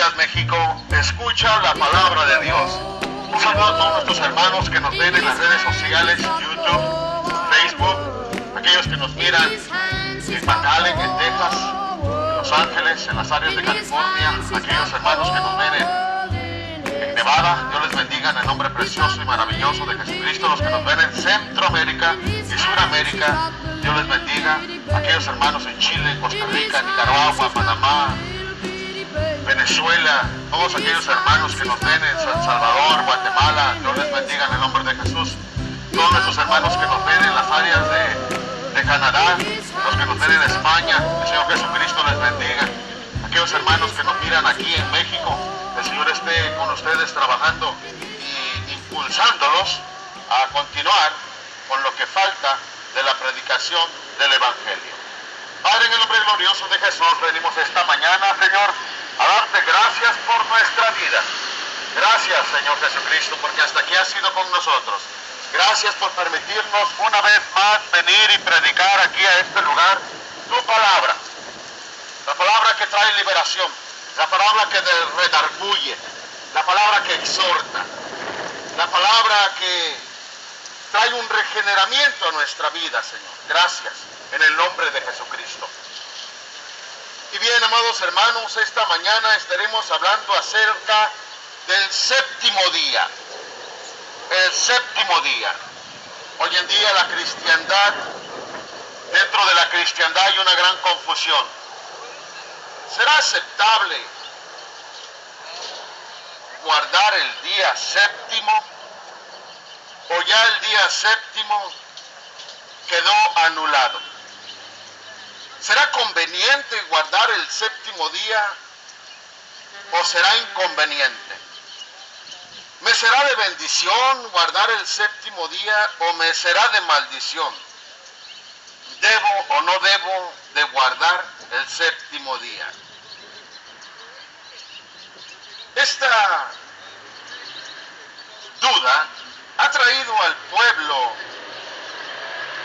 días, México. Escucha la palabra de Dios. Un saludo a todos nuestros hermanos que nos ven en las redes sociales, YouTube, Facebook, aquellos que nos miran en McAllen, en Texas, en Los Ángeles, en las áreas de California, aquellos hermanos que nos ven en Nevada. Dios les bendiga en el nombre precioso y maravilloso de Jesucristo. Los que nos ven en Centroamérica y Sudamérica, Dios les bendiga. Aquellos hermanos en Chile, Costa Rica, Nicaragua, Panamá, Venezuela, todos aquellos hermanos que nos ven en San Salvador, Guatemala, Dios les bendiga en el nombre de Jesús. Todos nuestros hermanos que nos ven en las áreas de Canadá, los que nos ven en España, el Señor Jesucristo les bendiga. Aquellos hermanos que nos miran aquí en México, el Señor esté con ustedes trabajando y impulsándolos a continuar con lo que falta de la predicación del Evangelio. Padre, en el nombre glorioso de Jesús, venimos esta mañana, Señor, a darte gracias por nuestra vida. Gracias, Señor Jesucristo, porque hasta aquí has sido con nosotros. Gracias por permitirnos una vez más venir y predicar aquí a este lugar tu palabra. La palabra que trae liberación, la palabra que redarguye, la palabra que exhorta, la palabra que trae un regeneramiento a nuestra vida, Señor. Gracias, en el nombre de Jesucristo. Y bien, amados hermanos, esta mañana estaremos hablando acerca del séptimo día. El séptimo día. Hoy en día la cristiandad, dentro de la cristiandad hay una gran confusión. ¿Será aceptable guardar el día séptimo? ¿O ya el día séptimo quedó anulado? ¿Será conveniente guardar el séptimo día o será inconveniente? ¿Me será de bendición guardar el séptimo día o me será de maldición? ¿Debo o no debo de guardar el séptimo día? Esta duda ha traído al pueblo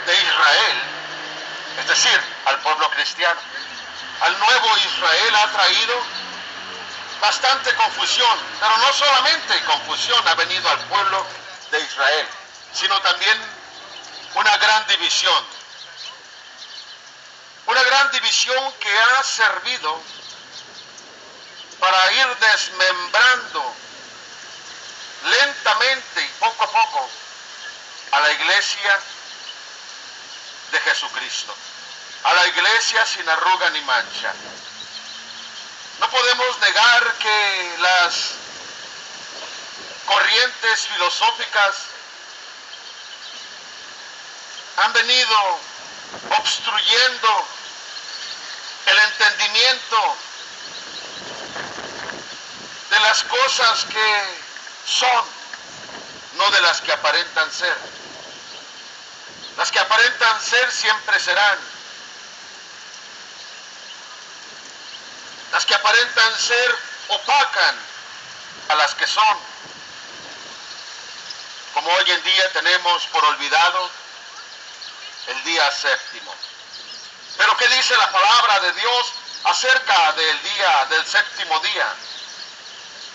de Israel, es decir, al pueblo cristiano, al nuevo Israel ha traído bastante confusión, pero no solamente confusión ha venido al pueblo de Israel, sino también una gran división que ha servido para ir desmembrando lentamente y poco a poco a la iglesia de Jesucristo, a la iglesia sin arruga ni mancha. No podemos negar que las corrientes filosóficas han venido obstruyendo el entendimiento de las cosas que son, no de las que aparentan ser. Las que aparentan ser siempre serán. Las que aparentan ser opacan a las que son. Como hoy en día tenemos por olvidado el día séptimo. Pero ¿qué dice la palabra de Dios acerca del séptimo día?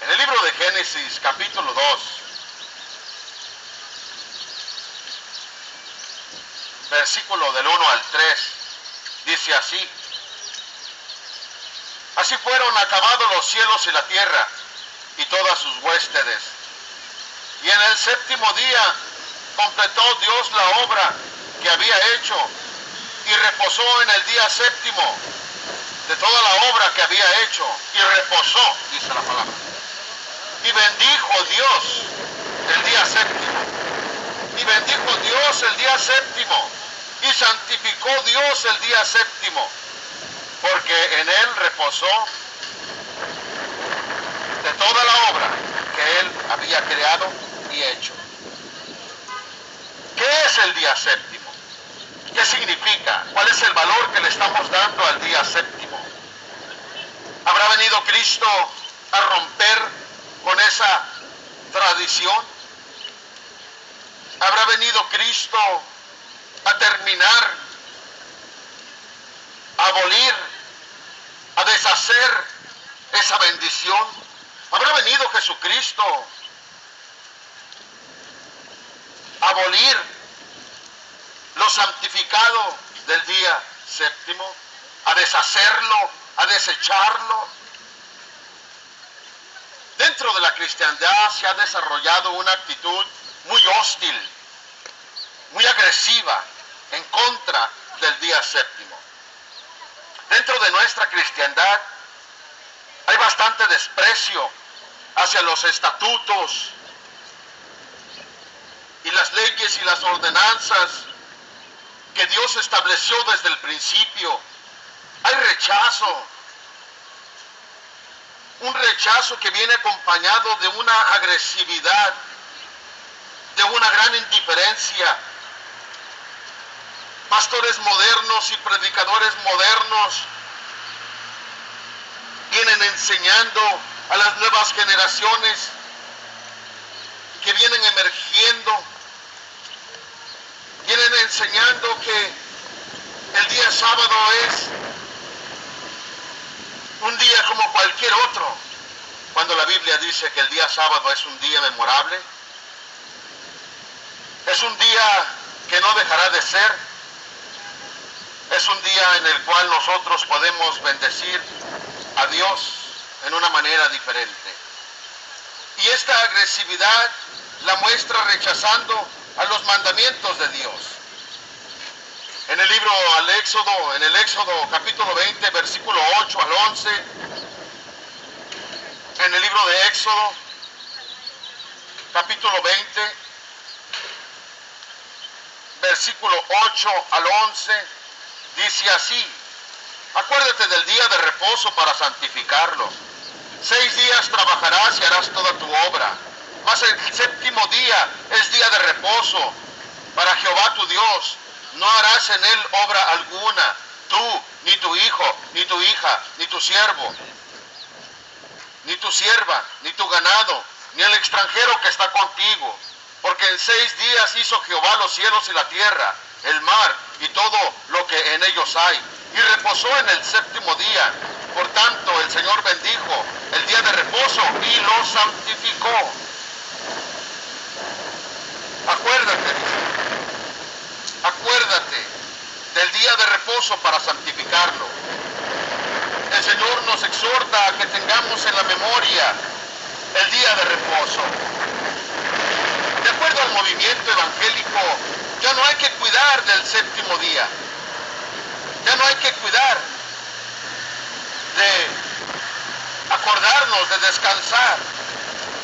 En el libro de Génesis, capítulo 2, versículo del 1 al 3, dice así: Así fueron acabados los cielos y la tierra y todas sus huéspedes. Y en el séptimo día completó Dios la obra que había hecho y reposó en el día séptimo de toda la obra que había hecho y reposó, dice la palabra. Y bendijo Dios el día séptimo. Y bendijo Dios el día séptimo. Y santificó Dios el día séptimo, porque en él reposó de toda la obra que él había creado y hecho. ¿Qué es el día séptimo? ¿Qué significa? ¿Cuál es el valor que le estamos dando al día séptimo? ¿Habrá venido Cristo a romper con esa tradición? ¿Habrá venido Cristo a terminar, a abolir, a deshacer esa bendición? Cristo abolir lo santificado del día séptimo, a deshacerlo, a desecharlo. Dentro de la cristiandad se ha desarrollado una actitud muy hostil, muy agresiva en contra del día séptimo. Dentro de nuestra cristiandad hay bastante desprecio hacia los estatutos y las leyes y las ordenanzas que Dios estableció desde el principio. Hay rechazo, un rechazo que viene acompañado de una agresividad, de una gran indiferencia. Pastores modernos y predicadores modernos vienen enseñando a las nuevas generaciones que vienen emergiendo, vienen enseñando que el día sábado es un día como cualquier otro, cuando la Biblia dice que el día sábado es un día memorable, es un día que no dejará de ser, es un día en el cual nosotros podemos bendecir a Dios en una manera diferente. Y esta agresividad la muestra rechazando a los mandamientos de Dios. En el libro en el Éxodo capítulo 20, versículo 8 al 11, en el libro de Éxodo capítulo 20, versículo 8 al 11, dice así: acuérdate del día de reposo para santificarlo. 6 días trabajarás y harás toda tu obra, mas el séptimo día es día de reposo para Jehová tu Dios. No harás en él obra alguna, tú, ni tu hijo, ni tu hija, ni tu siervo, ni tu sierva, ni tu ganado, ni el extranjero que está contigo. Porque en 6 días hizo Jehová los cielos y la tierra, el mar y todo lo que en ellos hay, y reposó en el séptimo día. Por tanto, el Señor bendijo el día de reposo y lo santificó. Acuérdate, acuérdate del día de reposo para santificarlo. El Señor nos exhorta a que tengamos en la memoria el día de reposo. De acuerdo al movimiento evangélico, ya no hay que cuidar del séptimo día. Ya no hay que cuidar de acordarnos de descansar.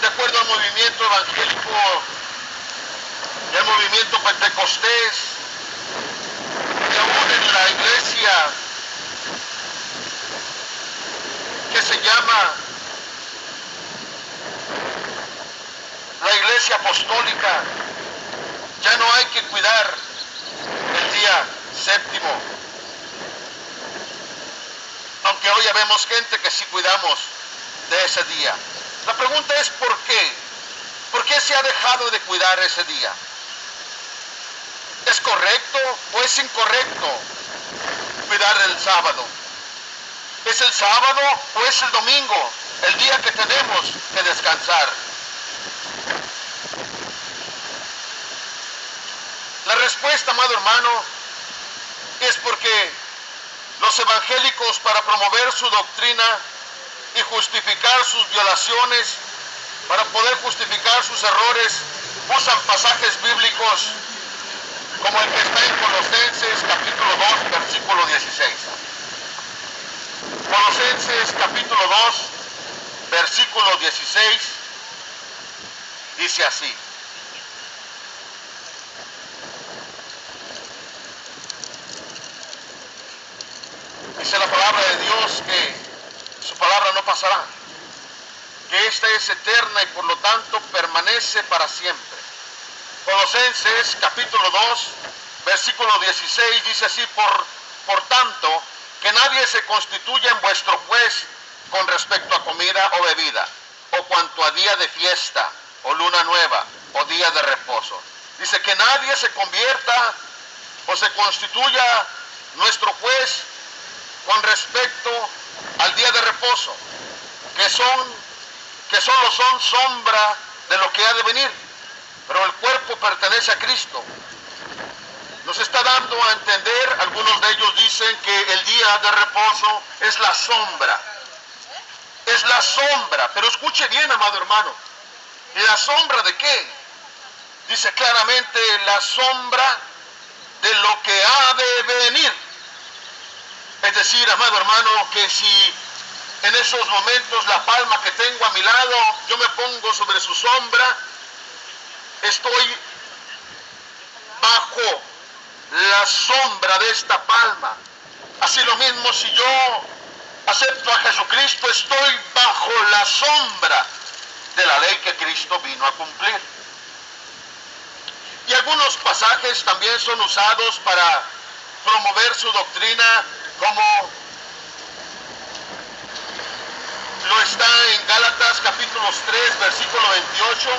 De acuerdo al movimiento evangélico, el movimiento pentecostés, y aún en la iglesia que se llama la iglesia apostólica, ya no hay que cuidar el día séptimo. Aunque hoy ya vemos gente que sí cuidamos de ese día. La pregunta es ¿por qué? ¿Por qué se ha dejado de cuidar ese día? ¿Es correcto o es incorrecto cuidar el sábado? ¿Es el sábado o es el domingo, el día que tenemos que descansar? La respuesta, amado hermano, es porque los evangélicos, para promover su doctrina y justificar sus violaciones, para poder justificar sus errores, usan pasajes bíblicos como el que está en Colosenses capítulo 2, versículo 16. Colosenses capítulo 2, versículo 16, dice así: dice la palabra de Dios que su palabra no pasará, que esta es eterna y por lo tanto permanece para siempre. Colosenses capítulo 2, versículo 16 dice así: por tanto, que nadie se constituya en vuestro juez con respecto a comida o bebida, o cuanto a día de fiesta, o luna nueva, o día de reposo. Dice que nadie se convierta o se constituya nuestro juez con respecto al día de reposo, que son que solo son sombra de lo que ha de venir, pero el cuerpo pertenece a Cristo. Nos está dando a entender, algunos de ellos dicen que el día de reposo es la sombra. Es la sombra, pero escuche bien, amado hermano. ¿La sombra de qué? Dice claramente la sombra de lo que ha de venir. Es decir, amado hermano, que si en esos momentos la palma que tengo a mi lado, yo me pongo sobre su sombra, estoy bajo la sombra de esta palma. Así lo mismo, si yo acepto a Jesucristo, estoy bajo la sombra de la ley que Cristo vino a cumplir. Y algunos pasajes también son usados para promover su doctrina, como lo está en Gálatas capítulo 3, versículo 28.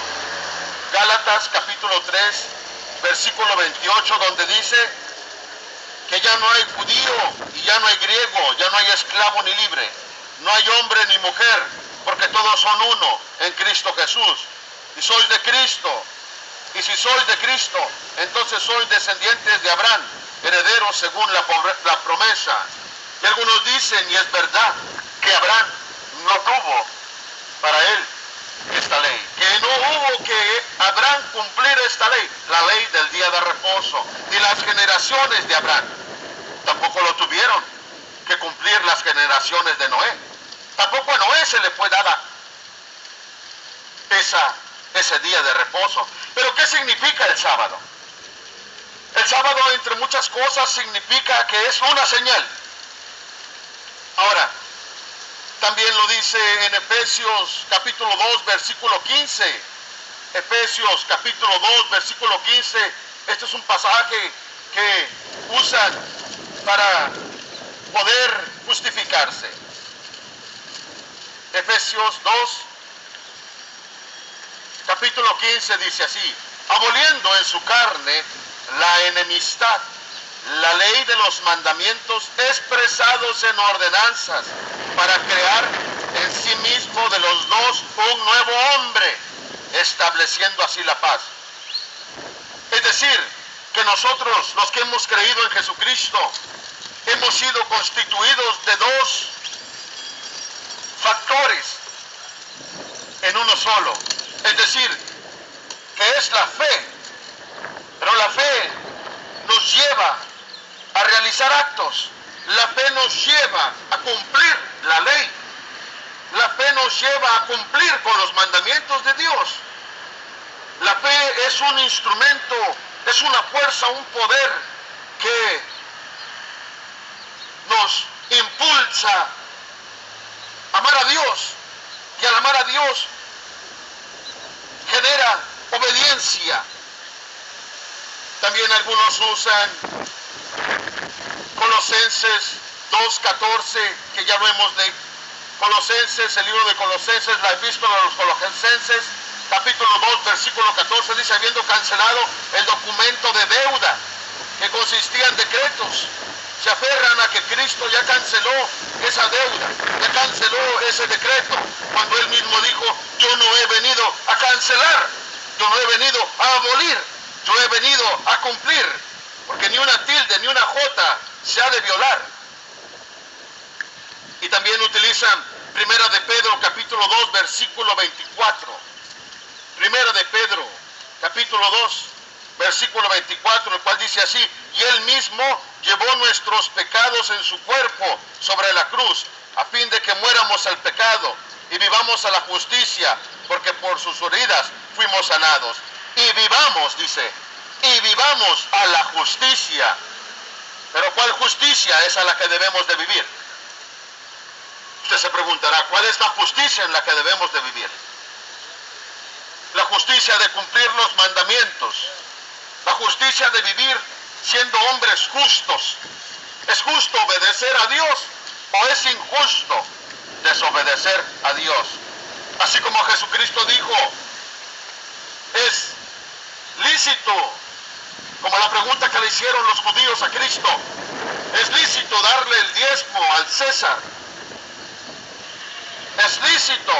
Gálatas capítulo 3, versículo 28, donde dice que ya no hay judío y ya no hay griego, ya no hay esclavo ni libre, no hay hombre ni mujer, porque todos son uno en Cristo Jesús. Y sois de Cristo, y si sois de Cristo, entonces sois descendientes de Abraham, herederos según la promesa. Y algunos dicen, y es verdad, que Abraham no tuvo para él esta ley, que no hubo que Abraham cumplir esta ley, la ley del día de reposo, ni las generaciones de Abraham tampoco lo tuvieron que cumplir las generaciones de Noé. Tampoco a Noé se le fue dada ese día de reposo. Pero ¿qué significa el sábado? El sábado, entre muchas cosas, significa que es una señal. Ahora, también lo dice en Efesios capítulo 2, versículo 15. Efesios capítulo 2, versículo 15. Este es un pasaje que usan para poder justificarse. Efesios 2, capítulo 15 dice así: aboliendo en su carne la enemistad, la ley de los mandamientos expresados en ordenanzas, para crear en sí mismo de los dos un nuevo hombre, estableciendo así la paz. Es decir, que nosotros, los que hemos creído en Jesucristo, hemos sido constituidos de dos factores en uno solo. Es decir, que es la fe. Pero la fe nos lleva a realizar actos. La fe nos lleva a cumplir la ley. La fe nos lleva a cumplir con los mandamientos de Dios. La fe es un instrumento, es una fuerza, un poder que nos impulsa a amar a Dios. Y al amar a Dios genera obediencia. También algunos usan Colosenses 2:14, que ya lo hemos leído. Colosenses, el libro de Colosenses, la epístola a los Colosenses, capítulo 2, versículo 14, dice: habiendo cancelado el documento de deuda que consistía en decretos, se aferran a que Cristo ya canceló esa deuda, ya canceló ese decreto, cuando Él mismo dijo: yo no he venido a cancelar, yo no he venido a abolir, yo he venido a cumplir, porque ni una tilde, ni una jota se ha de violar. Y también utilizan Primera de Pedro, capítulo 2, versículo 24. Primera de Pedro, capítulo 2, versículo 24, el cual dice así: y Él mismo llevó nuestros pecados en su cuerpo sobre la cruz, a fin de que muéramos al pecado y vivamos a la justicia, porque por sus heridas fuimos sanados. Y vivamos, dice, y vivamos a la justicia. Pero ¿cuál justicia es a la que debemos de vivir? Usted se preguntará, ¿cuál es la justicia en la que debemos de vivir? La justicia de cumplir los mandamientos, la justicia de vivir siendo hombres justos. ¿Es justo obedecer a Dios o es injusto desobedecer a Dios? Así como Jesucristo dijo, es lícito, como la pregunta que le hicieron los judíos a Cristo, ¿es lícito darle el diezmo al César? ¿Es lícito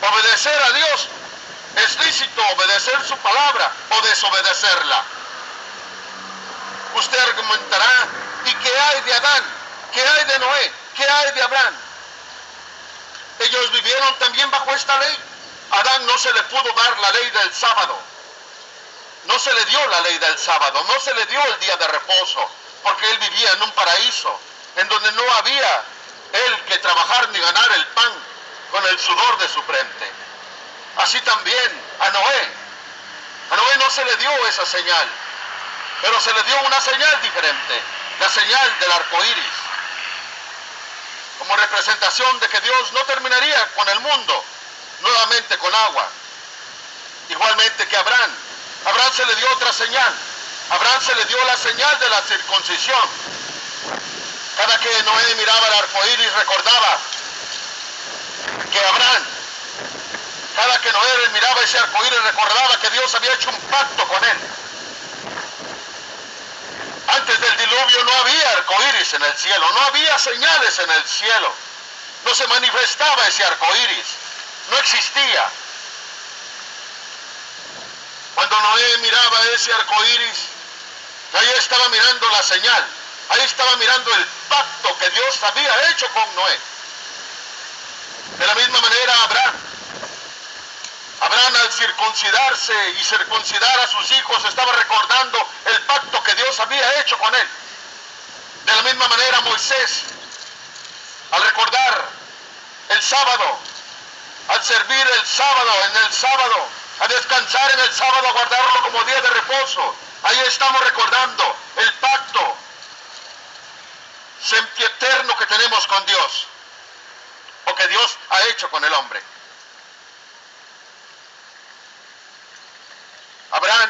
Obedecer a Dios, es lícito obedecer su palabra o desobedecerla. Usted argumentará, ¿y qué hay de Adán? ¿Qué hay de Noé? ¿Qué hay de Abraham? Ellos vivieron también bajo esta ley. A Adán no se le pudo dar la ley del sábado. No se le dio la ley del sábado, no se le dio el día de reposo, porque él vivía en un paraíso, en donde no había él que trabajar ni ganar el pan con el sudor de su frente. Así también a Noé. A Noé no se le dio esa señal, pero se le dio una señal diferente, la señal del arco iris, como representación de que Dios no terminaría con el mundo nuevamente con agua. Igualmente que Abraham. Abraham se le dio otra señal. Abraham se le dio la señal de la circuncisión. Cada que Noé miraba el arco iris recordaba que Abraham, cada que Noé miraba ese arco iris recordaba que Dios había hecho un pacto con él. Antes del diluvio no había arco iris en el cielo, no había señales en el cielo, no se manifestaba ese arco iris, no existía. Cuando Noé miraba ese arco iris, ahí estaba mirando la señal, ahí estaba mirando el pacto que Dios había hecho con Noé. De la misma manera Abraham al circuncidarse y circuncidar a sus hijos estaba recordando el pacto que Dios había hecho con él. De la misma manera Moisés, al recordar el sábado, al servir el sábado, en el sábado, a descansar en el sábado, a guardarlo como día de reposo, ahí estamos recordando el pacto sempiterno que tenemos con Dios, o que Dios ha hecho con el hombre. Abraham,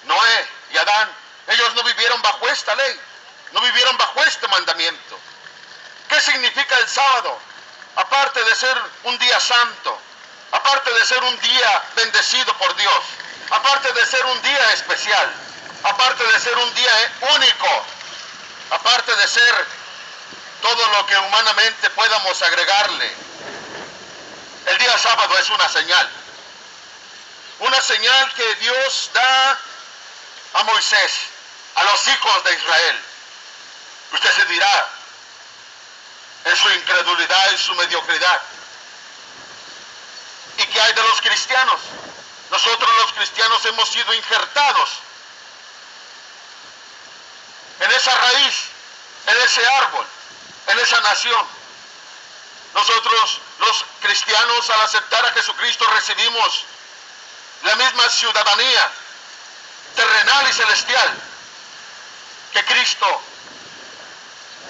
Noé y Adán, ellos no vivieron bajo esta ley, no vivieron bajo este mandamiento. ¿Qué significa el sábado? Aparte de ser un día santo, aparte de ser un día bendecido por Dios, aparte de ser un día especial, aparte de ser un día único, aparte de ser todo lo que humanamente podamos agregarle, el día sábado es una señal que Dios da a Moisés, a los hijos de Israel. Usted se dirá, en su incredulidad y su mediocridad, ¿y qué hay de los cristianos? Nosotros los cristianos hemos sido injertados en esa raíz, en ese árbol, en esa nación. Nosotros los cristianos, al aceptar a Jesucristo, recibimos la misma ciudadanía terrenal y celestial que Cristo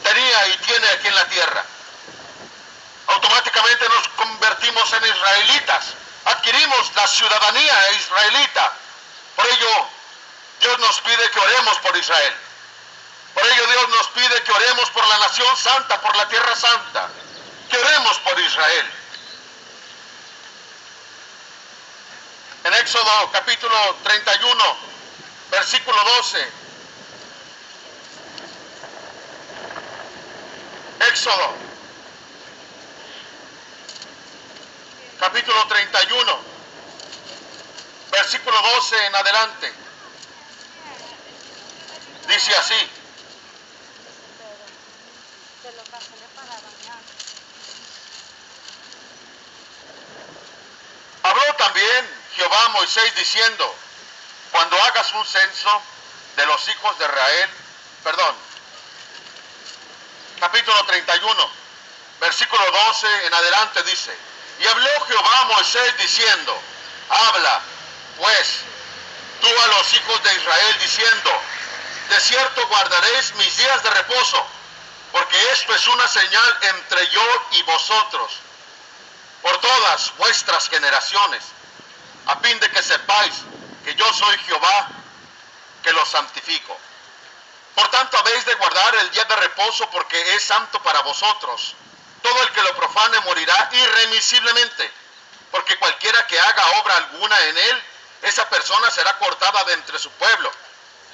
tenía y tiene aquí en la tierra. Automáticamente nos convertimos en israelitas, adquirimos la ciudadanía israelita. Por ello Dios nos pide que oremos por Israel. Por ello Dios nos pide que oremos por la nación santa, por la tierra santa, que oremos por Israel. En Éxodo capítulo 31, versículo 12. Éxodo capítulo 31, versículo 12 en adelante. Dice así: habló también Jehová a Moisés diciendo: cuando hagas un censo de los hijos de Israel, capítulo 31, versículo 12 en adelante dice: y habló Jehová a Moisés diciendo: habla pues tú a los hijos de Israel diciendo: de cierto guardaréis mis días de reposo, porque esto es una señal entre yo y vosotros por todas vuestras generaciones, a fin de que sepáis que yo soy Jehová, que los santifico. Por tanto habéis de guardar el día de reposo, porque es santo para vosotros. Todo el que lo profane morirá irremisiblemente, porque cualquiera que haga obra alguna en él, esa persona será cortada de entre su pueblo.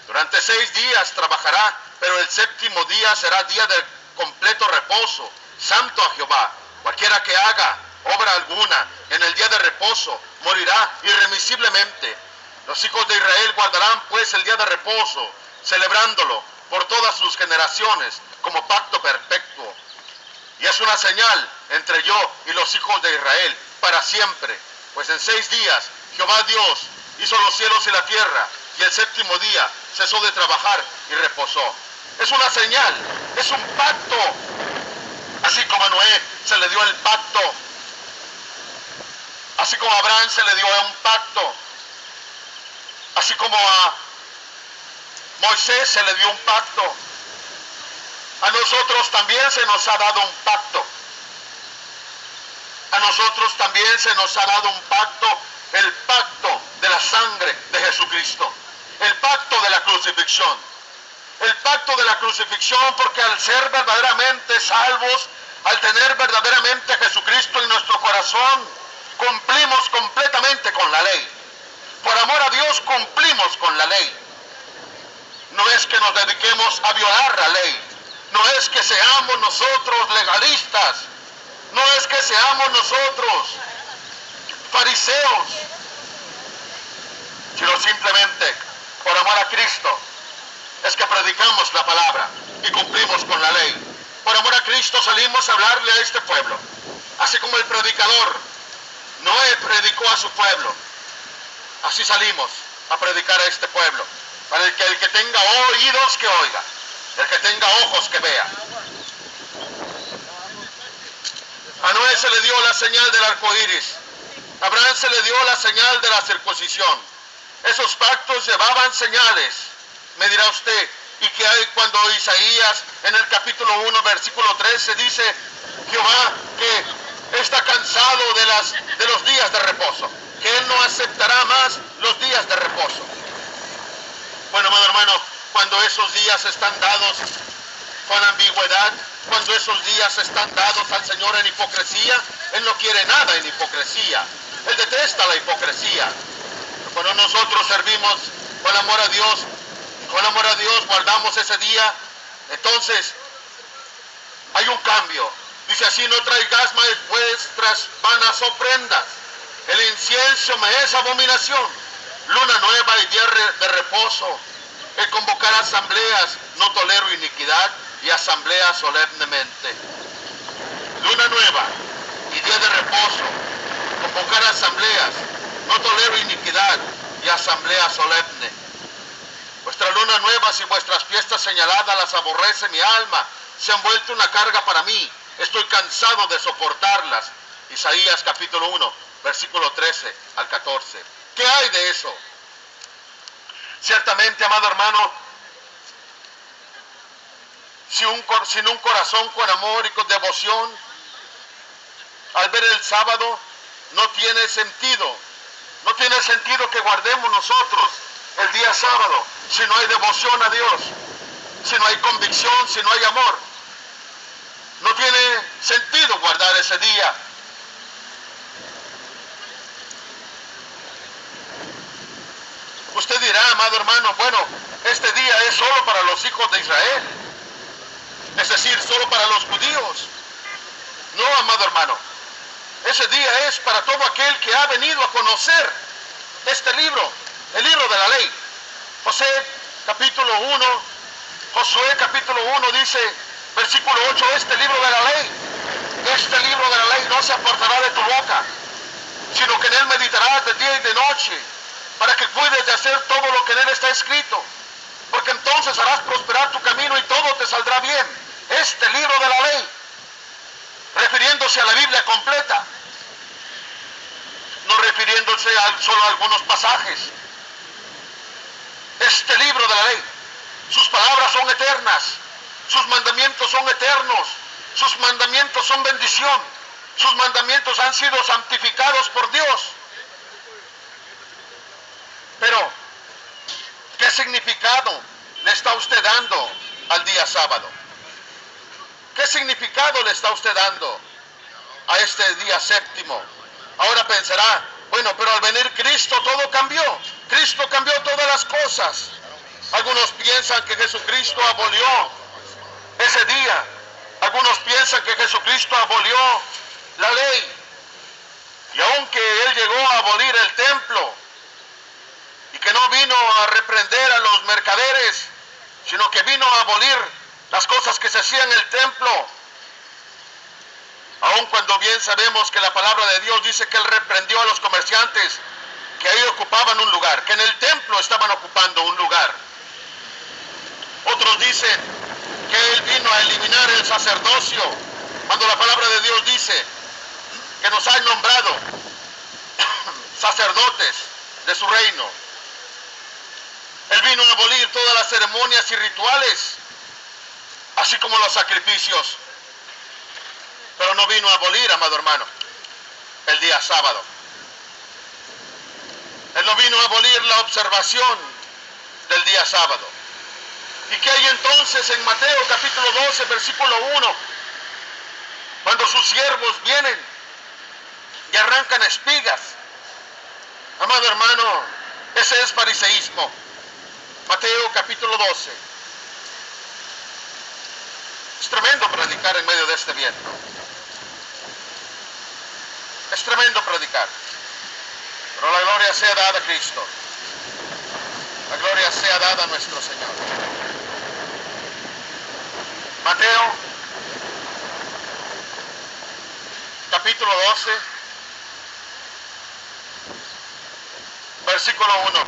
Durante 6 días trabajará, pero el séptimo día será día de completo reposo, santo a Jehová. Cualquiera que haga obra alguna en el día de reposo, morirá irremisiblemente. Los hijos de Israel guardarán pues el día de reposo, celebrándolo por todas sus generaciones como pacto perpetuo. Y es una señal entre yo y los hijos de Israel para siempre, pues en 6 días Jehová Dios hizo los cielos y la tierra, y el séptimo día cesó de trabajar y reposó. Es una señal, es un pacto. Así como a Noé se le dio el pacto, así como a Abraham se le dio un pacto, así como a Moisés se le dio un pacto, a nosotros también se nos ha dado un pacto. A nosotros también se nos ha dado un pacto, el pacto de la sangre de Jesucristo, el pacto de la crucifixión. El pacto de la crucifixión, porque al ser verdaderamente salvos, al tener verdaderamente a Jesucristo en nuestro corazón, cumplimos completamente con la ley. Por amor a Dios cumplimos con la ley. No es que nos dediquemos a violar la ley, no es que seamos nosotros legalistas, no es que seamos nosotros fariseos, sino simplemente por amor a Cristo es que predicamos la palabra y cumplimos con la ley. Por amor a Cristo salimos a hablarle a este pueblo, así como el predicador Noé predicó a su pueblo, así salimos a predicar a este pueblo, para el que tenga oídos que oiga, el que tenga ojos que vea. A Noé se le dio la señal del arco iris, a Abraham se le dio la señal de la circuncisión. Esos pactos llevaban señales. Me dirá usted, ¿y qué hay cuando Isaías en el capítulo 1 versículo 13 dice Jehová que está cansado de los días de reposo, que Él no aceptará más los días de reposo? Bueno, amado hermano, cuando esos días están dados con ambigüedad, cuando esos días están dados al Señor en hipocresía, Él no quiere nada en hipocresía. Él detesta la hipocresía. Cuando nosotros servimos con amor a Dios, con amor a Dios guardamos ese día, entonces hay un cambio. Dice así: no traigáis más vuestras vanas ofrendas, el incienso me es abominación, luna nueva y día de reposo, el convocar asambleas, no tolero iniquidad, y asamblea solemnemente. Luna nueva y día de reposo, convocar asambleas, no tolero iniquidad, y asamblea solemne. Vuestras lunas nuevas y vuestras fiestas señaladas las aborrece mi alma, se han vuelto una carga para mí, estoy cansado de soportarlas. Isaías capítulo 1, versículo 13 al 14. ¿Qué hay de eso? Ciertamente, amado hermano, sin un corazón con amor y con devoción, al ver el sábado, no tiene sentido. No tiene sentido que guardemos nosotros el día sábado si no hay devoción a Dios, si no hay convicción, si no hay amor. No tiene sentido guardar ese día. Usted dirá, amado hermano, bueno, este día es solo para los hijos de Israel, es decir, solo para los judíos. No, amado hermano, ese día es para todo aquel que ha venido a conocer este libro, el libro de la ley. Josué capítulo 1 dice, versículo 8, este libro de la ley no se apartará de tu boca, sino que en él meditarás de día y de noche, para que cuides de hacer todo lo que en él está escrito, porque entonces harás prosperar tu camino y todo te saldrá bien. Este libro de la ley, refiriéndose a la Biblia completa, no refiriéndose solo a algunos pasajes. Este libro de la ley, sus palabras son eternas, sus mandamientos son eternos, sus mandamientos son bendición, sus mandamientos han sido santificados por Dios. Pero, ¿qué significado le está usted dando al día sábado? ¿Qué significado le está usted dando a este día séptimo? Ahora pensará, bueno, pero al venir Cristo todo cambió. Cristo cambió todas las cosas. Algunos piensan que Jesucristo abolió ese día. Algunos piensan que Jesucristo abolió la ley. Y aunque Él llegó a abolir el templo, y que no vino a reprender a los mercaderes, sino que vino a abolir las cosas que se hacían en el templo, aun cuando bien sabemos que la palabra de Dios dice que Él reprendió a los comerciantes que ahí ocupaban un lugar, que en el templo estaban ocupando un lugar. Otros dicen que Él vino a eliminar el sacerdocio, cuando la palabra de Dios dice que nos ha nombrado sacerdotes de su reino. Él vino a abolir todas las ceremonias y rituales, así como los sacrificios. Pero no vino a abolir, amado hermano, el día sábado. Él no vino a abolir la observación del día sábado. ¿Y qué hay entonces en Mateo capítulo 12, versículo 1? Cuando sus siervos vienen y arrancan espigas. Amado hermano, ese es fariseísmo. Mateo capítulo 12. Es tremendo predicar en medio de este viento. Es tremendo predicar. Pero la gloria sea dada a Cristo. La gloria sea dada a nuestro Señor. Mateo capítulo 12, versículo 1.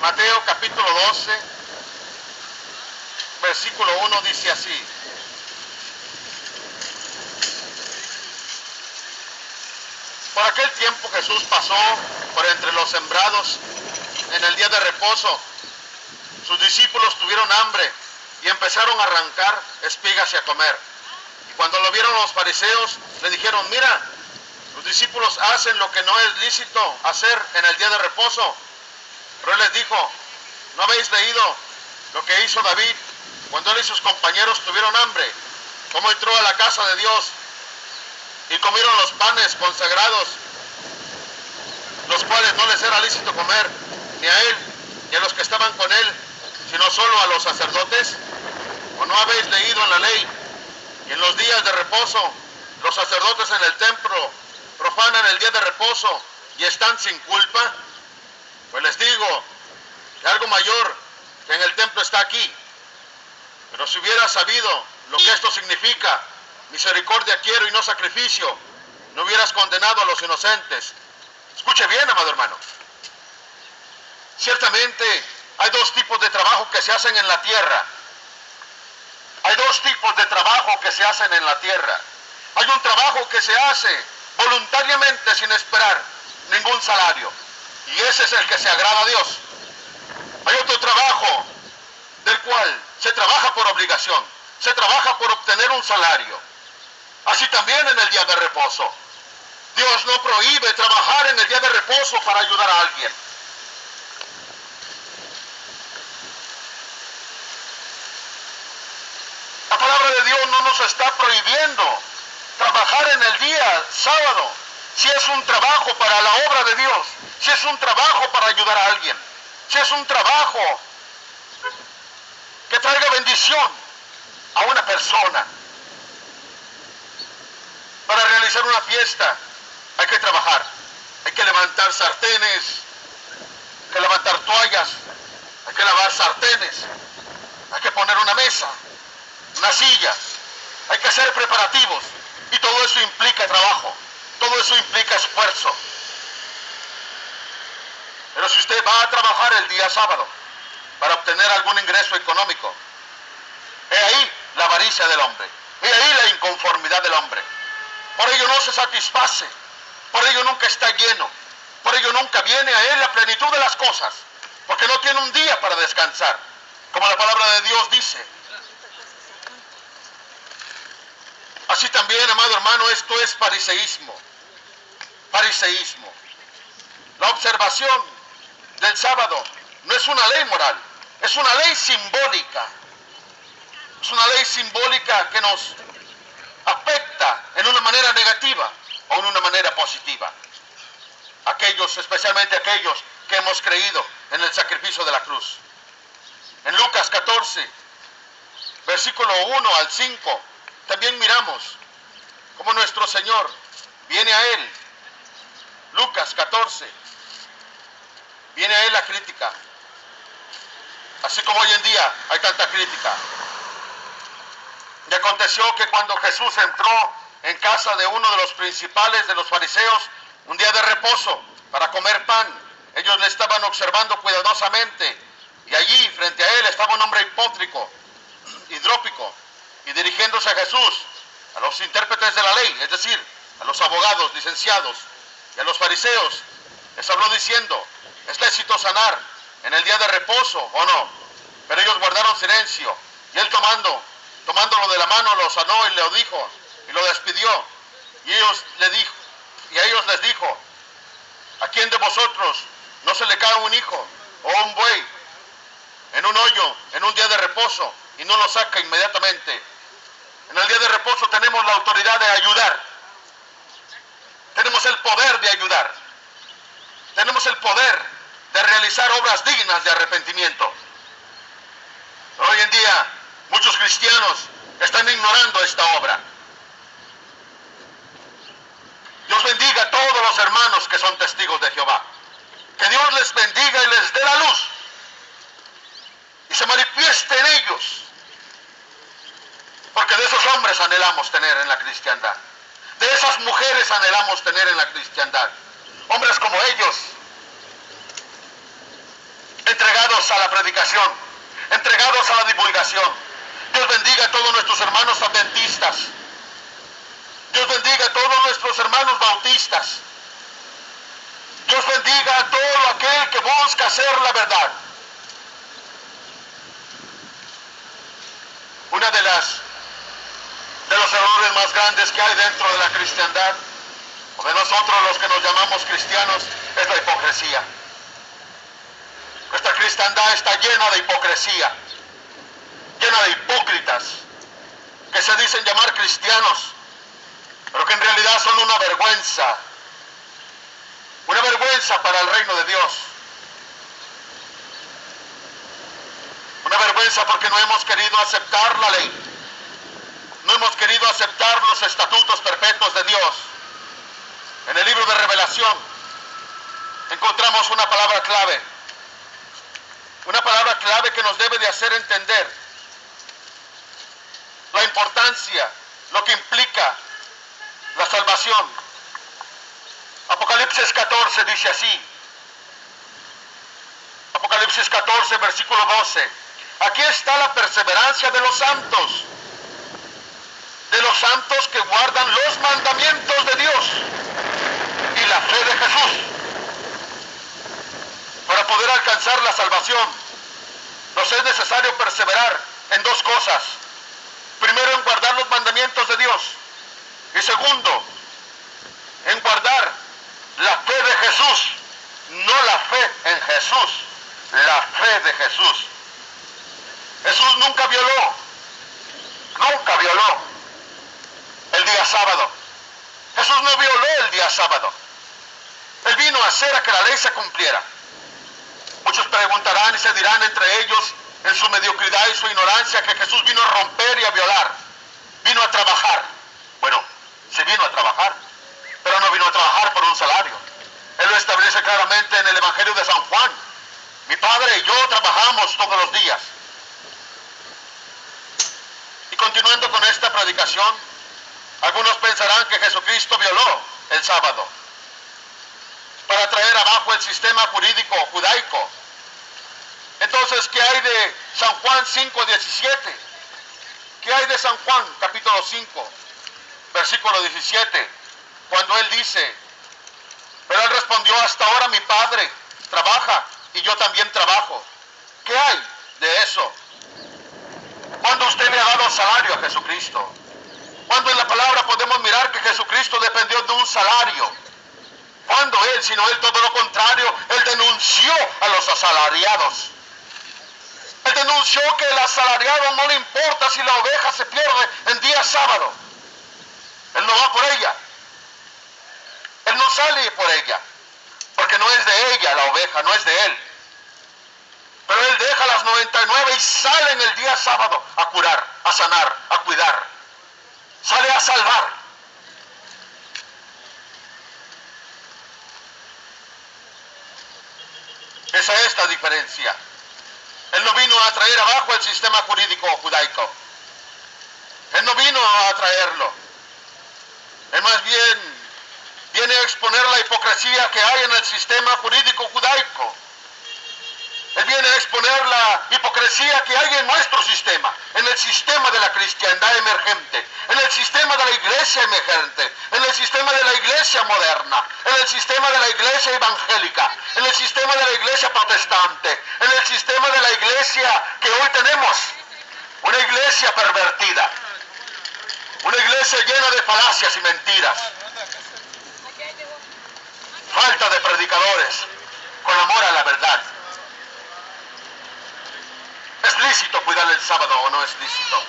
Mateo capítulo 12, versículo 1 dice así: por aquel tiempo Jesús pasó por entre los sembrados en el día de reposo. Sus discípulos tuvieron hambre y empezaron a arrancar espigas y a comer. Y cuando lo vieron los fariseos, le dijeron: mira, los discípulos hacen lo que no es lícito hacer en el día de reposo. Pero él les dijo: ¿no habéis leído lo que hizo David cuando él y sus compañeros tuvieron hambre? ¿Cómo entró a la casa de Dios y comieron los panes consagrados, los cuales no les era lícito comer, ni a él, ni a los que estaban con él, sino solo a los sacerdotes? ¿O no habéis leído en la ley y en los días de reposo los sacerdotes en el templo profanan el día de reposo y están sin culpa? Pues les digo que algo mayor que en el templo está aquí. Pero si hubieras sabido lo que esto significa, misericordia quiero y no sacrificio, no hubieras condenado a los inocentes. Escuche bien, amado hermano. Ciertamente hay dos tipos de trabajo que se hacen en la tierra. Hay dos tipos de trabajo que se hacen en la tierra. Hay un trabajo que se hace voluntariamente sin esperar ningún salario. Y ese es el que se agrada a Dios. Hay otro trabajo del cual se trabaja por obligación. Se trabaja por obtener un salario. Así también en el día de reposo. Dios no prohíbe trabajar en el día de reposo para ayudar a alguien. La palabra de Dios no nos está prohibiendo trabajar en el día sábado, si es un trabajo para la obra de Dios, si es un trabajo para ayudar a alguien, si es un trabajo que traiga bendición a una persona. Para realizar una fiesta hay que trabajar, hay que levantar sartenes, hay que levantar toallas, hay que lavar sartenes, hay que poner una mesa, una silla, hay que hacer preparativos, y todo eso implica trabajo, todo eso implica esfuerzo. Pero si usted va a trabajar el día sábado para obtener algún ingreso económico, he ahí la avaricia del hombre, he ahí la inconformidad del hombre. Por ello no se satisface, por ello nunca está lleno, por ello nunca viene a él la plenitud de las cosas, porque no tiene un día para descansar, como la palabra de Dios dice. Así también, amado hermano, esto es fariseísmo. Fariseísmo. La observación del sábado no es una ley moral, es una ley simbólica. Es una ley simbólica que nos afecta en una manera negativa o en una manera positiva. Aquellos, especialmente aquellos que hemos creído en el sacrificio de la cruz. En Lucas 14, versículo 1 al 5, también miramos cómo nuestro Señor viene a él. Lucas 14. Viene a él la crítica. Así como hoy en día hay tanta crítica. Y aconteció que cuando Jesús entró en casa de uno de los principales de los fariseos, un día de reposo, para comer pan, ellos le estaban observando cuidadosamente, y allí frente a él estaba un hombre hidrópico, y dirigiéndose a Jesús, a los intérpretes de la ley, es decir, a los abogados, licenciados, y a los fariseos, les habló diciendo: ¿es lícito sanar en el día de reposo o no? Pero ellos guardaron silencio, y él tomándolo de la mano, lo sanó y le dijo, y lo despidió. Y a ellos les dijo: ¿a quién de vosotros no se le cae un hijo o un buey en un hoyo en un día de reposo y no lo saca inmediatamente? En el día de reposo tenemos la autoridad de ayudar. Tenemos el poder de ayudar. Tenemos el poder de realizar obras dignas de arrepentimiento. Hoy en día muchos cristianos están ignorando esta obra. Dios bendiga a todos los hermanos que son testigos de Jehová. Que Dios les bendiga y les dé la luz y se manifieste en ellos. Porque de esos hombres anhelamos tener en la cristiandad. De esas mujeres anhelamos tener en la cristiandad. Hombres como ellos, entregados a la predicación, entregados a la divulgación. Dios bendiga a todos nuestros hermanos adventistas. Dios bendiga a todos nuestros hermanos bautistas. Dios bendiga a todo aquel que busca hacer la verdad. Una de los errores más grandes que hay dentro de la cristiandad, o de nosotros los que nos llamamos cristianos, es la hipocresía. Nuestra cristiandad está llena de hipocresía, llena de hipócritas que se dicen llamar cristianos, pero que en realidad son una vergüenza para el reino de Dios. Una vergüenza porque no hemos querido aceptar la ley, no hemos querido aceptar los estatutos perpetuos de Dios. En el libro de Revelación encontramos una palabra clave que nos debe de hacer entender la importancia, lo que implica la salvación. Apocalipsis 14 dice así. Apocalipsis 14, versículo 12. Aquí está la perseverancia de los santos que guardan los mandamientos de Dios y la fe de Jesús. Para poder alcanzar la salvación, nos es necesario perseverar en dos cosas. Primero, en guardar los mandamientos de Dios. Y segundo, en guardar la fe de Jesús. No la fe en Jesús, la fe de Jesús. Jesús nunca violó el día sábado. Jesús no violó el día sábado. Él vino a hacer a que la ley se cumpliera. Muchos preguntarán y se dirán entre ellos, en su mediocridad y su ignorancia, que Jesús vino a romper y a violar. Vino a trabajar. Bueno, sí vino a trabajar, pero no vino a trabajar por un salario. Él lo establece claramente en el Evangelio de San Juan. Mi Padre y yo trabajamos todos los días. Y continuando con esta predicación, algunos pensarán que Jesucristo violó el sábado para traer abajo el sistema jurídico judaico. Entonces, ¿qué hay de San Juan 5:17? ¿Qué hay de San Juan capítulo 5, versículo 17? Cuando él dice: pero él respondió: hasta ahora mi Padre trabaja y yo también trabajo. ¿Qué hay de eso? ¿Cuándo usted le ha dado salario a Jesucristo? ¿Cuándo en la palabra podemos mirar que Jesucristo dependió de un salario? ¿Cuándo él, sino él todo lo contrario? Él denunció a los asalariados. Él denunció que el asalariado no le importa si la oveja se pierde en día sábado. Él no va por ella. Él no sale por ella, porque no es de ella la oveja, no es de él. Pero él deja las 99 y sale en el día sábado a curar, a sanar, a cuidar. Sale a salvar. esta diferencia. Él no vino a traer abajo el sistema jurídico judaico. Él no vino a traerlo. Él más bien viene a exponer la hipocresía que hay en el sistema jurídico judaico. Él viene a exponer la hipocresía que hay en nuestro sistema, en el sistema de la cristiandad emergente, en el sistema de la iglesia emergente, en el sistema de la iglesia moderna, en el sistema de la iglesia evangélica, en el sistema de la iglesia protestante, en el sistema de la iglesia que hoy tenemos, una iglesia pervertida, una iglesia llena de falacias y mentiras, falta de predicadores con amor a la verdad. ¿Es lícito cuidar el sábado o no es lícito?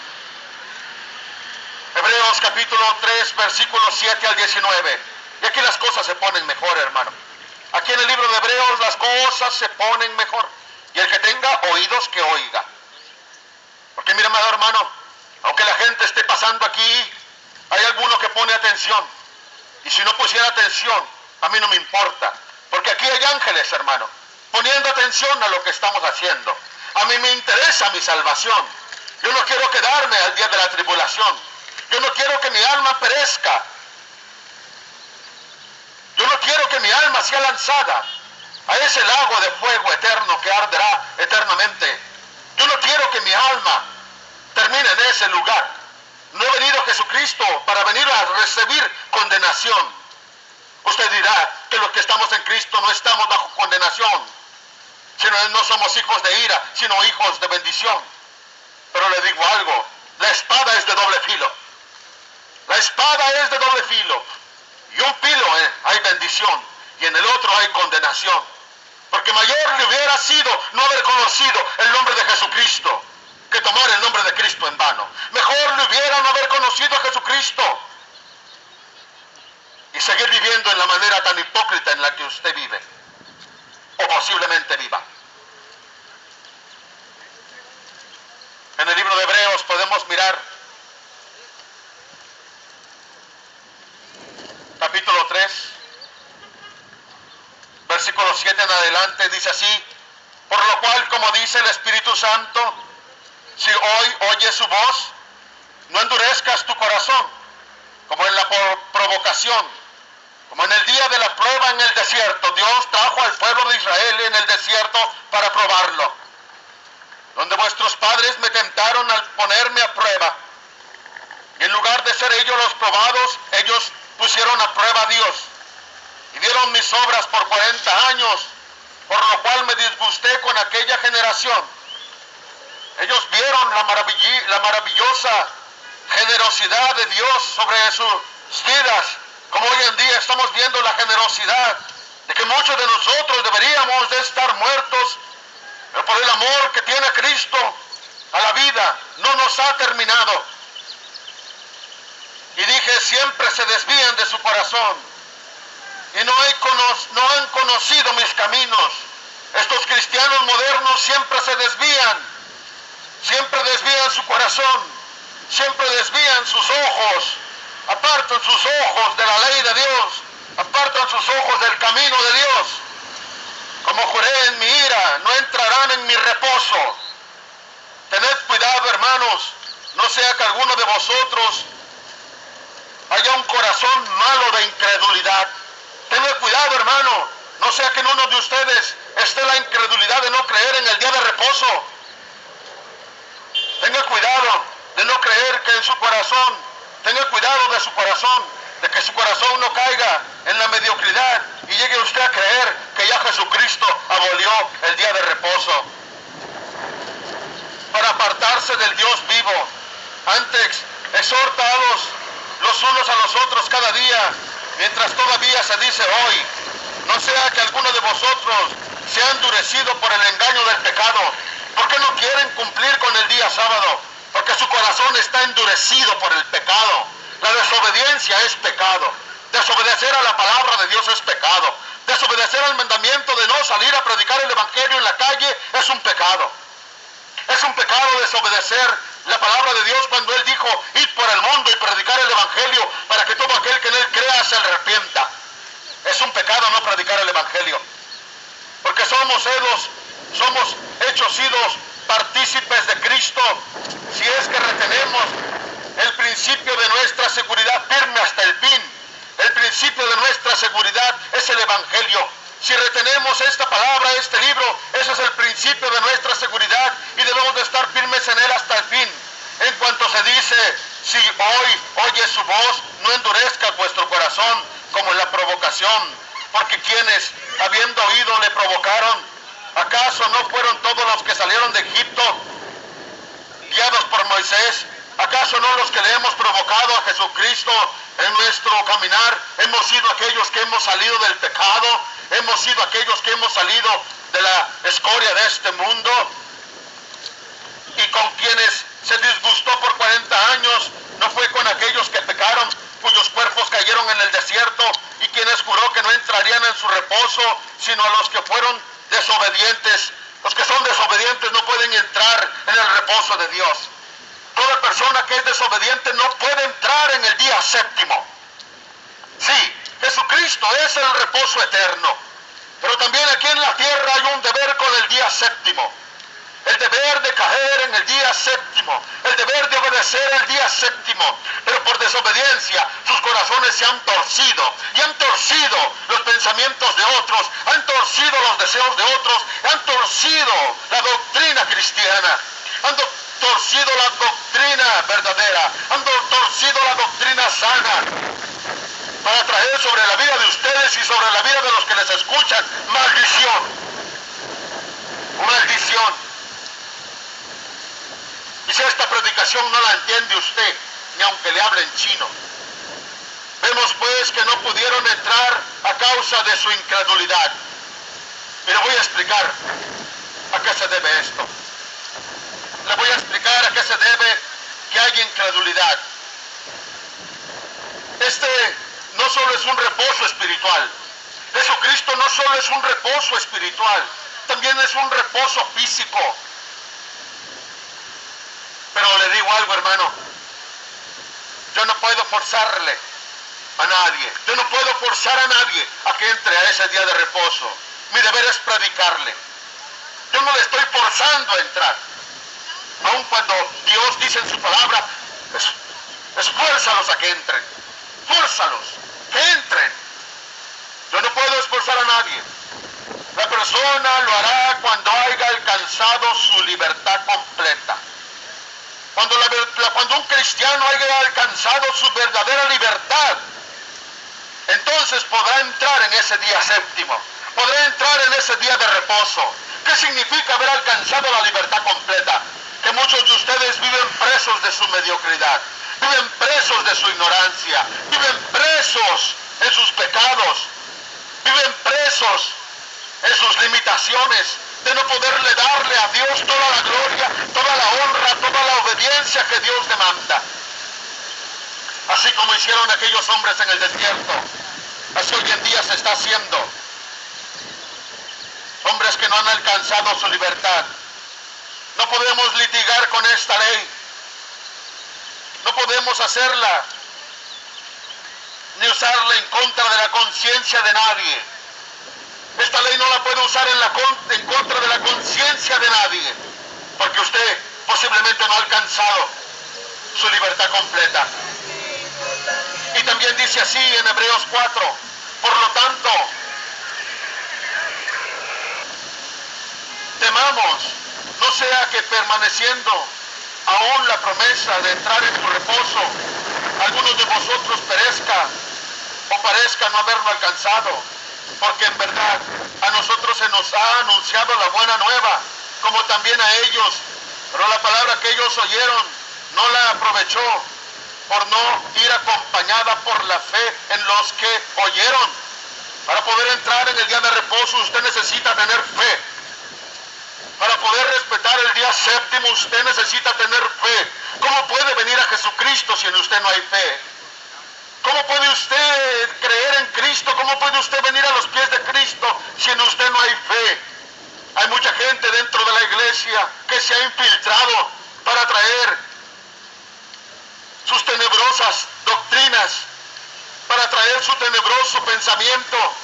Hebreos capítulo 3, versículos 7 al 19. Y aquí las cosas se ponen mejor, hermano. Aquí en el libro de Hebreos las cosas se ponen mejor. Y el que tenga oídos, que oiga. Porque mira, amado hermano, aunque la gente esté pasando aquí, hay alguno que pone atención. Y si no pusiera atención, a mí no me importa. Porque aquí hay ángeles, hermano, poniendo atención a lo que estamos haciendo. A mí me interesa mi salvación. Yo no quiero quedarme al día de la tribulación. Yo no quiero que mi alma perezca. Yo no quiero que mi alma sea lanzada a ese lago de fuego eterno que arderá eternamente. Yo no quiero que mi alma termine en ese lugar. No he venido Jesucristo para venir a recibir condenación. Usted dirá que los que estamos en Cristo no estamos bajo condenación. Sino no somos hijos de ira, sino hijos de bendición. Pero le digo algo, la espada es de doble filo. La espada es de doble filo. Y un filo hay bendición, y en el otro hay condenación. Porque mayor le hubiera sido no haber conocido el nombre de Jesucristo, que tomar el nombre de Cristo en vano. Mejor le hubiera no haber conocido a Jesucristo, y seguir viviendo en la manera tan hipócrita en la que usted vive. O posiblemente viva. En el libro de Hebreos podemos mirar capítulo 3, versículo 7 en adelante, dice así: por lo cual, como dice el Espíritu Santo, si hoy oyes su voz, no endurezcas tu corazón, como en la provocación. Como en el día de la prueba en el desierto, Dios trajo al pueblo de Israel en el desierto para probarlo. Donde vuestros padres me tentaron al ponerme a prueba. Y en lugar de ser ellos los probados, ellos pusieron a prueba a Dios. Y vieron mis obras por 40 años, por lo cual me disgusté con aquella generación. Ellos vieron la maravillosa generosidad de Dios sobre sus vidas. Como hoy en día estamos viendo la generosidad de que muchos de nosotros deberíamos de estar muertos, pero por el amor que tiene Cristo a la vida no nos ha terminado. Y dije, siempre se desvían de su corazón y no han conocido mis caminos. Estos cristianos modernos siempre se desvían, siempre desvían su corazón, siempre desvían sus ojos. Apartan sus ojos de la ley de Dios, apartan sus ojos del camino de Dios. Como juré en mi ira, no entrarán en mi reposo. Tened cuidado, hermanos, no sea que alguno de vosotros haya un corazón malo de incredulidad. Tened cuidado, hermano, no sea que en uno de ustedes esté la incredulidad de no creer en el día de reposo. Tenga cuidado de no creer que en su corazón, tenga cuidado de su corazón, de que su corazón no caiga en la mediocridad y llegue usted a creer que ya Jesucristo abolió el día de reposo. Para apartarse del Dios vivo, antes exhortados los unos a los otros cada día, mientras todavía se dice hoy, no sea que alguno de vosotros sea endurecido por el engaño del pecado. ¿Por qué no quieren cumplir con el día sábado? Porque su corazón está endurecido por el pecado. La desobediencia es pecado. Desobedecer a la palabra de Dios es pecado. Desobedecer al mandamiento de no salir a predicar el evangelio en la calle es un pecado. Es un pecado desobedecer la palabra de Dios cuando Él dijo, id por el mundo y predicar el evangelio para que todo aquel que en Él crea se arrepienta. Es un pecado no predicar el evangelio. Porque somos somos hechos sidos partícipes de Cristo si es que retenemos el principio de nuestra seguridad firme hasta el fin. El principio de nuestra seguridad es el Evangelio. Si retenemos esta palabra, este libro, ese es el principio de nuestra seguridad y debemos de estar firmes en él hasta el fin. En cuanto se dice, si hoy oye su voz, no endurezca vuestro corazón como en la provocación, porque quienes, habiendo oído, le provocaron, ¿acaso no fueron todos los que salieron de Egipto guiados por Moisés? ¿Acaso no los que le hemos provocado a Jesucristo en nuestro caminar hemos sido aquellos que hemos salido del pecado? ¿Hemos sido aquellos que hemos salido de la escoria de este mundo? Y con quienes se disgustó por 40 años, no fue con aquellos que pecaron, cuyos cuerpos cayeron en el desierto, y quienes juró que no entrarían en su reposo, sino a los que fueron desobedientes. Los que son desobedientes no pueden entrar en el reposo de Dios. Toda persona que es desobediente no puede entrar en el día séptimo. Sí, Jesucristo es el reposo eterno, pero también aquí en la tierra hay un deber con el día séptimo. El deber de caer en el día séptimo, el deber de obedecer el día séptimo, pero por desobediencia sus corazones se han torcido y han torcido los pensamientos de otros, han torcido los deseos de otros, han torcido la doctrina cristiana, han torcido la doctrina verdadera, han torcido la doctrina sana, para traer sobre la vida de ustedes y sobre la vida de los que les escuchan maldición. Maldición. Y si esta predicación no la entiende usted, ni aunque le hable en chino. Vemos pues que no pudieron entrar a causa de su incredulidad. Y le voy a explicar a qué se debe esto. Le voy a explicar a qué se debe que hay incredulidad. Este no solo es un reposo espiritual. Jesucristo no solo es un reposo espiritual, también es un reposo físico. Pero le digo algo, hermano, yo no puedo forzarle a nadie, yo no puedo forzar a nadie a que entre a ese día de reposo. Mi deber es predicarle. Yo no le estoy forzando a entrar, aun cuando Dios dice en su palabra, esfuérzalos a que entren, fórzalos, que entren. Yo no puedo esforzar a nadie. La persona lo hará cuando haya alcanzado su libertad completa. Cuando un cristiano haya alcanzado su verdadera libertad, entonces podrá entrar en ese día séptimo, podrá entrar en ese día de reposo. ¿Qué significa haber alcanzado la libertad completa? Que muchos de ustedes viven presos de su mediocridad, viven presos de su ignorancia, viven presos en sus pecados, viven presos en sus limitaciones, de no poderle darle a Dios toda la gloria, toda la honra, toda la obediencia que Dios demanda. Así como hicieron aquellos hombres en el desierto, así hoy en día se está haciendo. Hombres que no han alcanzado su libertad. No podemos litigar con esta ley. No podemos hacerla, ni usarla en contra de la conciencia de nadie. Esta ley no la puede usar en contra de la conciencia de nadie, porque usted posiblemente no ha alcanzado su libertad completa. Y también dice así en Hebreos 4, por lo tanto, temamos, no sea que permaneciendo aún la promesa de entrar en su reposo, algunos de vosotros perezca o parezca no haberlo alcanzado. Porque en verdad a nosotros se nos ha anunciado la buena nueva, como también a ellos, pero la palabra que ellos oyeron no la aprovechó por no ir acompañada por la fe en los que oyeron. Para poder entrar en el día de reposo usted necesita tener fe. Para poder respetar el día séptimo usted necesita tener fe. ¿Cómo puede venir a Jesucristo si en usted no hay fe? ¿Cómo puede usted creer en Cristo? ¿Cómo puede usted venir a los pies de Cristo si en usted no hay fe? Hay mucha gente dentro de la iglesia que se ha infiltrado para traer sus tenebrosas doctrinas, para traer su tenebroso pensamiento,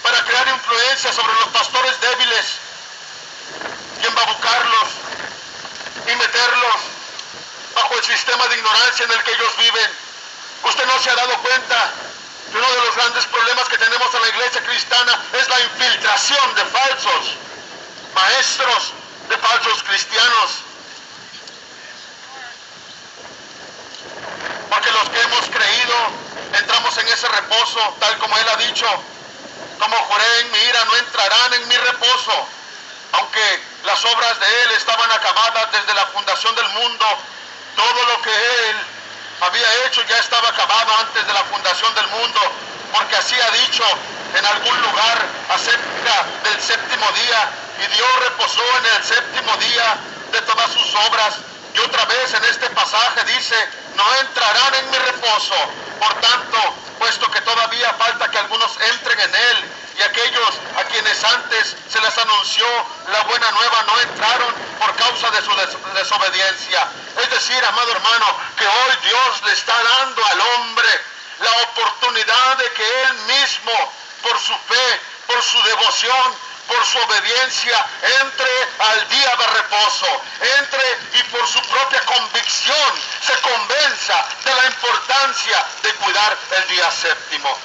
para crear influencia sobre los pastores débiles. embabucarlos y meterlos bajo el sistema de ignorancia en el que ellos viven. Usted no se ha dado cuenta que uno de los grandes problemas que tenemos en la iglesia cristiana es la infiltración de falsos maestros, de falsos cristianos. Porque los que hemos creído entramos en ese reposo, tal como Él ha dicho: como juré en mi ira, no entrarán en mi reposo. Aunque las obras de Él estaban acabadas desde la fundación del mundo, todo lo que Él había hecho ya estaba acabado antes de la fundación del mundo, porque así ha dicho en algún lugar acerca del séptimo día: y Dios reposó en el séptimo día de todas sus obras. Y otra vez en este pasaje dice: no entrarán en mi reposo. Por tanto, puesto que todavía falta que algunos entren en él, y aquellos a quienes antes se les anunció la buena nueva no entraron por causa de su desobediencia. Es decir, amado hermano, que hoy Dios le está dando al hombre la oportunidad de que él mismo, por su fe, por su devoción, por su obediencia, entre al día de reposo, entre y por su propia convicción se convenza de la importancia de cuidar el día séptimo.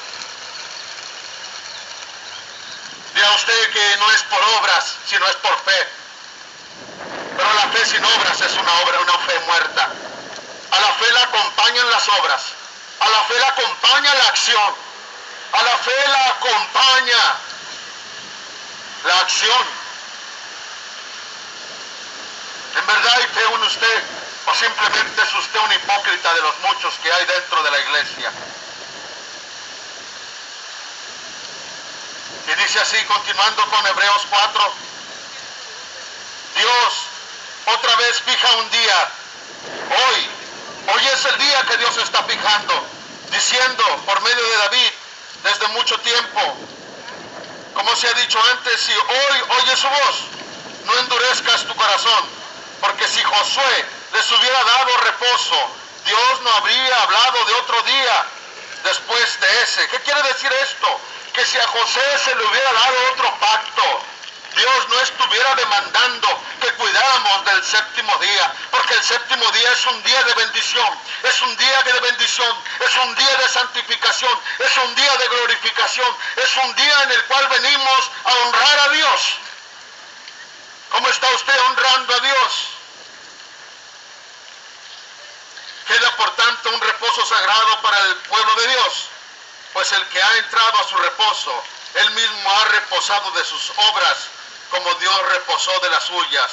Dirá usted que no es por obras, sino es por fe. Pero la fe sin obras es una fe muerta. A la fe la acompañan las obras, a la fe la acompaña la acción, a la fe la acompaña la acción. ¿En verdad hay fe en usted, o simplemente es usted un hipócrita de los muchos que hay dentro de la iglesia? Y dice así, continuando con Hebreos 4, Dios otra vez fija un día. Hoy es el día que Dios está fijando, diciendo por medio de David desde mucho tiempo, como se ha dicho antes: si hoy oyes su voz, no endurezcas tu corazón, porque si Josué les hubiera dado reposo, Dios no habría hablado de otro día después de ese. ¿Qué quiere decir esto? Que si a José se le hubiera dado otro pacto, Dios no estuviera demandando que cuidáramos del séptimo día, porque el séptimo día es un día de bendición, es un día de bendición, es un día de santificación, es un día de glorificación, es un día en el cual venimos a honrar a Dios. ¿Cómo está usted honrando a Dios? Queda por tanto un reposo sagrado para el pueblo de Dios, pues el que ha entrado a su reposo, él mismo ha reposado de sus obras, como Dios reposó de las suyas.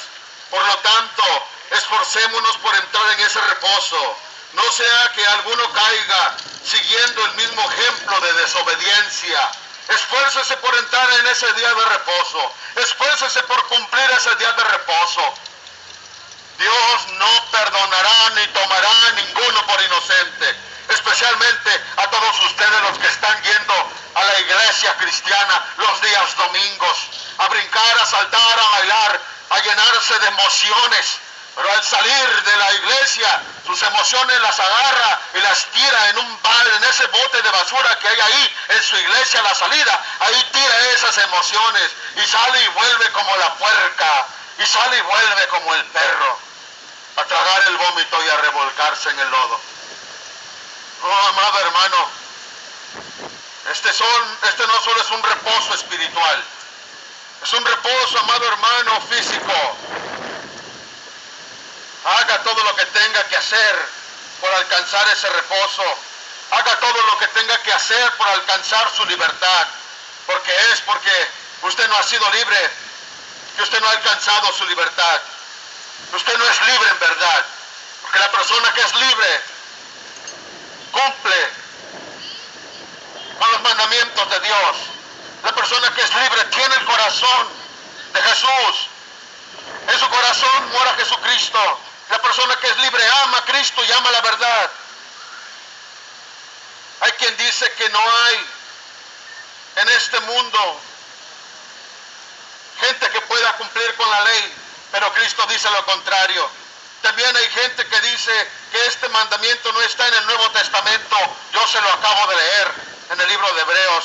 Por lo tanto, esforcémonos por entrar en ese reposo, no sea que alguno caiga siguiendo el mismo ejemplo de desobediencia. Esfuércese por entrar en ese día de reposo, esfuércese por cumplir ese día de reposo. Dios no perdonará ni tomará a ninguno por inocente, especialmente a todos ustedes los que están yendo a la iglesia cristiana los días domingos, a brincar, a saltar, a bailar, a llenarse de emociones. Pero al salir de la iglesia, sus emociones las agarra y las tira en un balde, en ese bote de basura que hay ahí en su iglesia a la salida. Ahí tira esas emociones y sale y vuelve como la puerca, y sale y vuelve como el perro, a tragar el vómito y a revolcarse en el lodo. Oh, amado hermano, este no solo es un reposo espiritual, es un reposo, amado hermano, físico. Haga todo lo que tenga que hacer por alcanzar ese reposo. Haga todo lo que tenga que hacer por alcanzar su libertad. Porque usted no ha sido libre, que usted no ha alcanzado su libertad. Usted no es libre en verdad. Porque la persona que es libre cumple con los mandamientos de Dios. La persona que es libre tiene el corazón de Jesús. En su corazón mora Jesucristo. La persona que es libre ama a Cristo y ama la verdad. Hay quien dice que no hay en este mundo gente que pueda cumplir con la ley, pero Cristo dice lo contrario. También hay gente que dice que este mandamiento no está en el Nuevo Testamento. Yo se lo acabo de leer en el libro de Hebreos.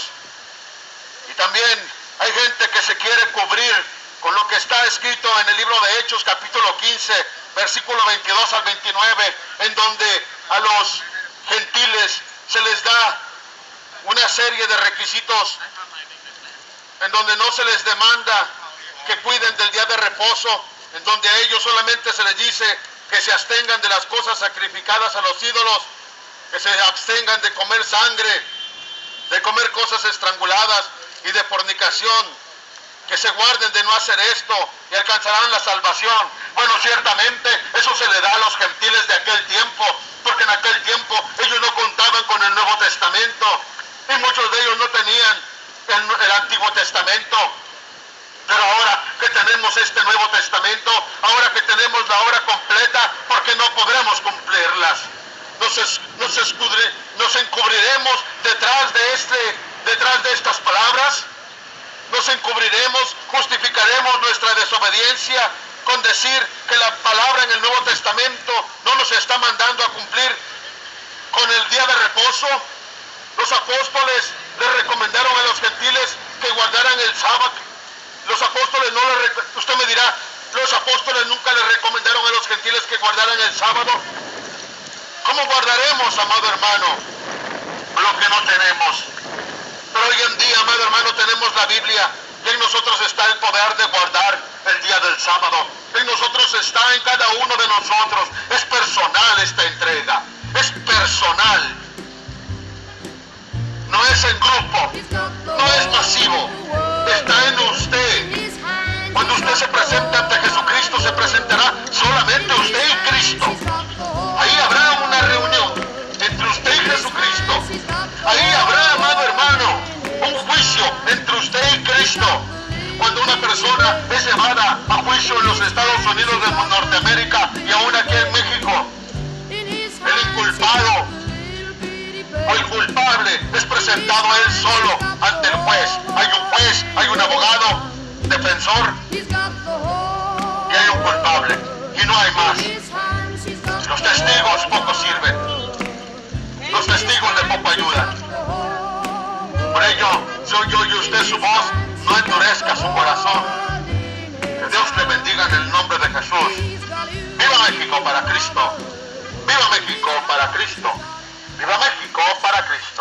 Y también hay gente que se quiere cubrir con lo que está escrito en el libro de Hechos, capítulo 15, versículo 22 al 29, en donde a los gentiles se les da una serie de requisitos, en donde no se les demanda que cuiden del día de reposo, en donde a ellos solamente se les dice que se abstengan de las cosas sacrificadas a los ídolos, que se abstengan de comer sangre, de comer cosas estranguladas y de fornicación, que se guarden de no hacer esto y alcanzarán la salvación. Bueno, ciertamente eso se le da a los gentiles de aquel tiempo, porque en aquel tiempo ellos no contaban con el Nuevo Testamento y muchos de ellos no tenían el Antiguo Testamento. Pero ahora que tenemos este Nuevo Testamento, ahora que tenemos la obra completa, ¿por qué no podremos cumplirlas? Nos encubriremos detrás de estas palabras. Nos encubriremos, justificaremos nuestra desobediencia con decir que la palabra en el Nuevo Testamento no nos está mandando a cumplir con el día de reposo. Los apóstoles le recomendaron a los gentiles que guardaran el sábado. Los apóstoles usted me dirá, los apóstoles nunca le recomendaron a los gentiles que guardaran el sábado. ¿Cómo guardaremos, amado hermano, lo que no tenemos? Pero hoy en día, amado hermano, tenemos la Biblia y en nosotros está el poder de guardar el día del sábado. En nosotros está, en cada uno de nosotros. Es personal esta entrega. Es personal. No es en grupo. No es masivo. Está en usted. Cuando usted se presenta ante Jesucristo, se presentará solamente usted y Cristo. Ahí habrá una reunión entre usted y Jesucristo. Ahí habrá, amado hermano, un juicio entre usted y Cristo. Cuando una persona es llevada a juicio en los Estados Unidos de Norteamérica y aún aquí en México, el inculpado o el culpable es presentado él solo ante el juez. Hay un juez, hay un abogado, defensor y hay un culpable. Y no hay más. Los testigos poco sirven. Los testigos de poco ayudan. Por ello, soy yo y usted su voz, no endurezca su corazón. Que Dios le bendiga en el nombre de Jesús. ¡Viva México para Cristo! ¡Viva México para Cristo! ¡Viva México para Cristo!